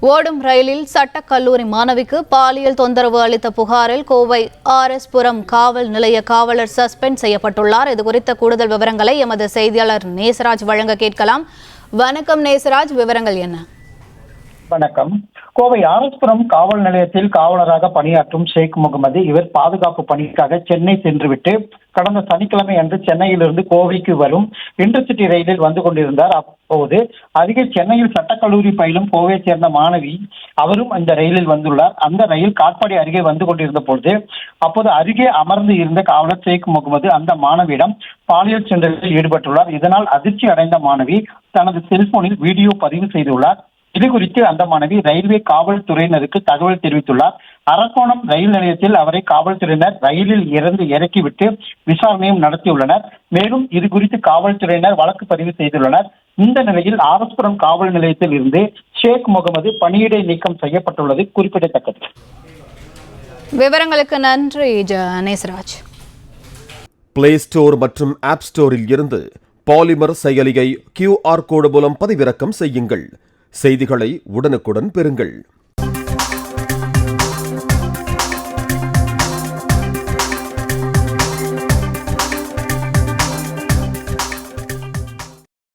ஓடும் ரயிலில் சட்டக்கல்லூரி மாணவிக்கு பாலியல் தொந்தரவு அளித்த புகாரில் கோவை ஆர்.எஸ்.புரம் காவல் நிலைய காவலர் சஸ்பெண்ட் செய்யப்பட்டுள்ளார். இதுகுறித்த கூடுதல் விவரங்களை எமது செய்தியாளர் நேசராஜ் வழங்க கேட்கலாம். வணக்கம் நேசராஜ், விவரங்கள் என்ன? வணக்கம். கோவை ஆர்.எஸ்.புரம் காவல் நிலையத்தில் காவலராக பணியாற்றும் ஷேக் முகமது இவர் பாதுகாப்பு பணிக்காக சென்னை சென்றுவிட்டு கடந்த சனிக்கிழமை அன்று சென்னையிலிருந்து கோவைக்கு வரும் இன்டர்சிட்டி ரயிலில் வந்து கொண்டிருந்தார். அப்போது அருகே சென்னையில் சட்டக்கல்லூரி பயிலும் கோவையை சேர்ந்த மாணவி அவரும் அந்த ரயிலில் வந்துள்ளார். அந்த ரயில் காட்பாடி அருகே வந்து கொண்டிருந்த பொழுது அப்போது அருகே அமர்ந்து இருந்த காவலர் ஷேக் முகமது அந்த மாணவியிடம் பாலியல் சீண்டலில் ஈடுபட்டுள்ளார். இதனால் அதிர்ச்சி அடைந்த மாணவி தனது செல்போனில் வீடியோ பதிவு செய்துள்ளார். இது குறித்து அந்த மாணவி ரயில்வே காவல்துறையினருக்கு தகவல் தெரிவித்துள்ளார். அரக்கோணம் ரயில் நிலையத்தில் அவரை காவல்துறையினர் ரயிலில் இருந்து இறக்கிவிட்டு விசாரணையும் நடத்தியுள்ளனர். மேலும் இது குறித்து காவல்துறையினர் வழக்கு பதிவு செய்துள்ளனர். இந்த நிலையில் ஆர்.எஸ்.புரம் காவல் நிலையத்தில் இருந்து ஷேக் முகமது பணியிடை நீக்கம் செய்யப்பட்டுள்ளது குறிப்பிடத்தக்கது. விவரங்களுக்கு நன்றி நேசராஜ். பிளே ஸ்டோர் மற்றும் ஆப் ஸ்டோரில் இருந்து பாலிமர் செயலியை QR கோடு மூலம் பதிவிறக்கம் செய்யுங்கள். செய்திகளை உடனுக்குடன் பெறுங்கள்.